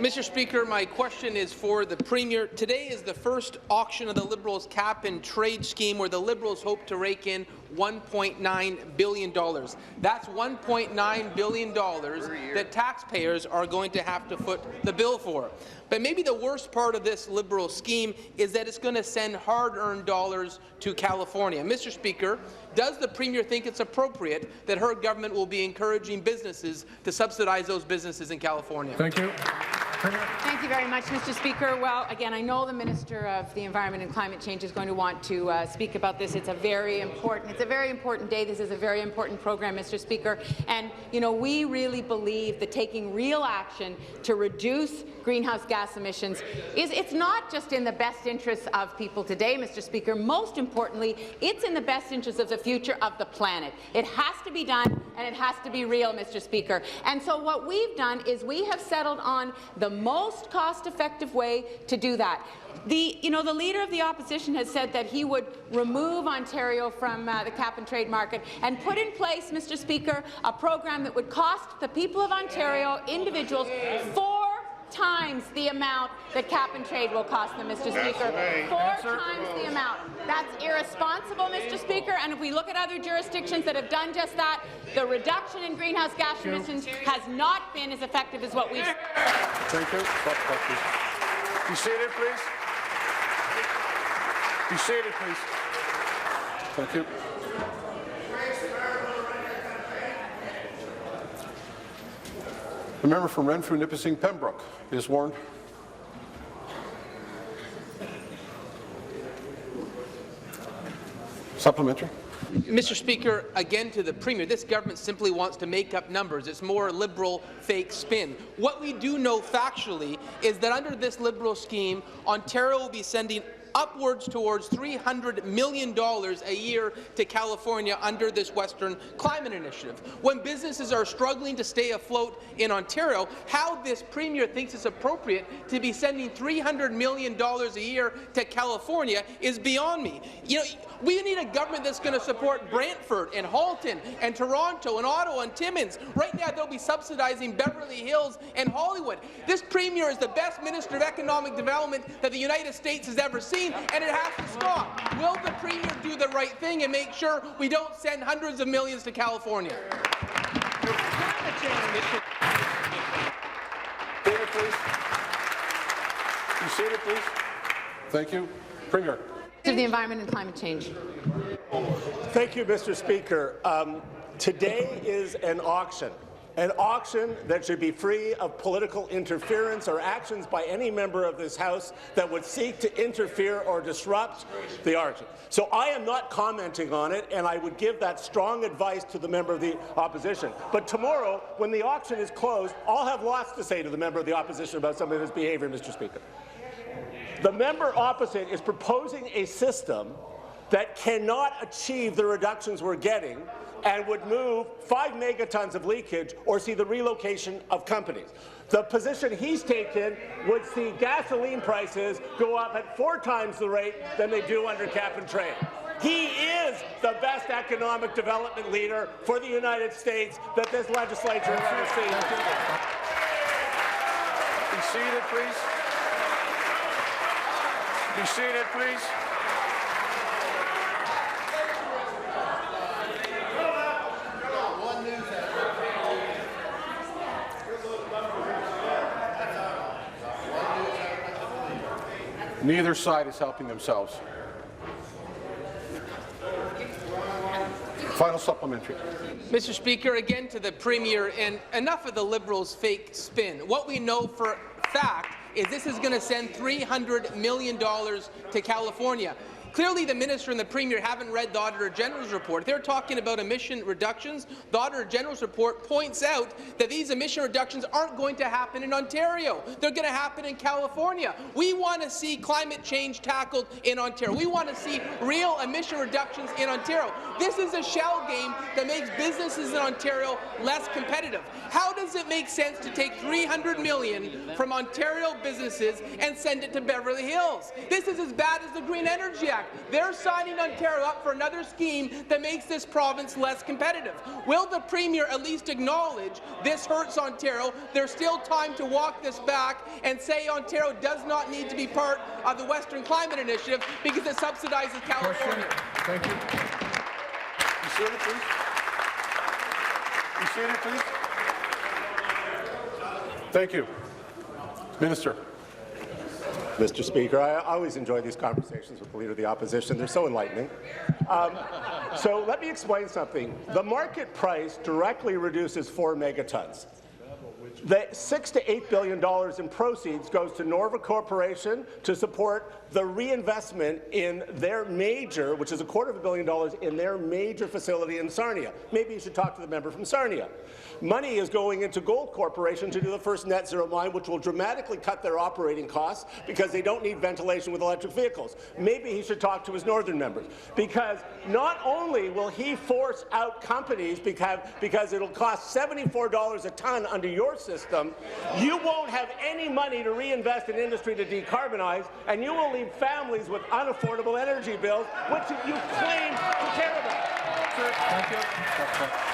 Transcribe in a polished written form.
Mr. Speaker, my question is for the Premier. Today is the first auction of the Liberals' cap-and-trade scheme, where the Liberals hope to rake in $1.9 billion. That's $1.9 billion that taxpayers are going to have to foot the bill for. But maybe the worst part of this Liberal scheme is that it's going to send hard-earned dollars to California. Mr. Speaker, does the Premier think it's appropriate that her government will be encouraging businesses to subsidize those businesses in California? Thank you. Thank you very much, Mr. Speaker. Well, again, I know the Minister of the Environment and Climate Change is going to want to speak about this. It's a very important day. This is a very important program, Mr. Speaker. And, you know, we really believe that taking real action to reduce greenhouse gas emissions it's not just in the best interests of people today, Mr. Speaker. Most importantly, it's in the best interest of the future of the planet. It has to be done, and it has to be real, Mr. Speaker. And so what we've done is we have settled on the most cost-effective way to do that. The Leader of the Opposition has said that he would remove Ontario from the cap-and-trade market and put in place, Mr. Speaker, a program that would cost the people of Ontario, individuals, 4 times the amount that cap-and-trade will cost them, Mr. Speaker. 4 times the amount. That's irresponsible, Mr. Speaker, and if we look at other jurisdictions that have done just that, the reduction in greenhouse gas emissions has not been as effective as what we've... Thank you. Be seated, please. Be seated, please. Thank you. The member from Renfrew, Nipissing, Pembroke is warned. Supplementary. Mr. Speaker, again to the Premier, this government simply wants to make up numbers. It's more Liberal fake spin. What we do know factually is that under this Liberal scheme, Ontario will be sending upwards towards $300 million a year to California under this Western Climate Initiative. When businesses are struggling to stay afloat in Ontario, how this Premier thinks it's appropriate to be sending $300 million a year to California is beyond me. You know, we need a government that's going to support Brantford and Halton and Toronto and Ottawa and Timmins. Right now, they'll be subsidizing Beverly Hills and Hollywood. This Premier is the best Minister of Economic Development that the United States has ever seen, and it has to stop. Will the Premier do the right thing and make sure we don't send hundreds of millions to California? Seated, please. Be seated, please. Thank you. Premier. Of the Environment and Climate Change. Thank you, Mr. Speaker. Today is an auction that should be free of political interference or actions by any member of this House that would seek to interfere or disrupt the auction. So I am not commenting on it, and I would give that strong advice to the member of the opposition. But tomorrow, when the auction is closed, I'll have lots to say to the member of the opposition about some of his behaviour, Mr. Speaker. The member opposite is proposing a system that cannot achieve the reductions we're getting and would move 5 megatons of leakage or see the relocation of companies. The position he's taken would see gasoline prices go up at 4 times the rate than they do under cap-and-trade. He is the best economic development leader for the United States that this legislature has ever seen. Be seated, please. Be seated, please. Neither side is helping themselves. Final supplementary. Mr. Speaker, again to the Premier, and enough of the Liberals' fake spin. What we know for fact is this is going to send $300 million to California. Clearly, the Minister and the Premier haven't read the Auditor General's report. They're talking about emission reductions. The Auditor General's report points out that these emission reductions aren't going to happen in Ontario. They're going to happen in California. We want to see climate change tackled in Ontario. We want to see real emission reductions in Ontario. This is a shell game that makes businesses in Ontario less competitive. How does it make sense to take $300 million from Ontario businesses and send it to Beverly Hills? This is as bad as the Green Energy Act. fact. They're signing Ontario up for another scheme that makes this province less competitive. Will the Premier at least acknowledge this hurts Ontario? There's still time to walk this back and say Ontario does not need to be part of the Western Climate Initiative because it subsidizes California. Thank you. Be seated, please. Be seated, please. Thank you. Minister. Mr. Speaker, I always enjoy these conversations with the Leader of the Opposition. They're so enlightening. So let me explain something. The market price directly reduces 4 megatons. The $6 to $8 billion in proceeds goes to Norva Corporation to support the reinvestment in their major, which is $250 million, in their major facility in Sarnia. Maybe you should talk to the member from Sarnia. Money is going into Gold Corporation to do the first net zero mine, which will dramatically cut their operating costs because they don't need ventilation with electric vehicles. Maybe he should talk to his northern members, because not only will he force out companies because it'll cost $74 a ton under your system, you won't have any money to reinvest in industry to decarbonize, and you will leave families with unaffordable energy bills, which you claim to care about. Thank you.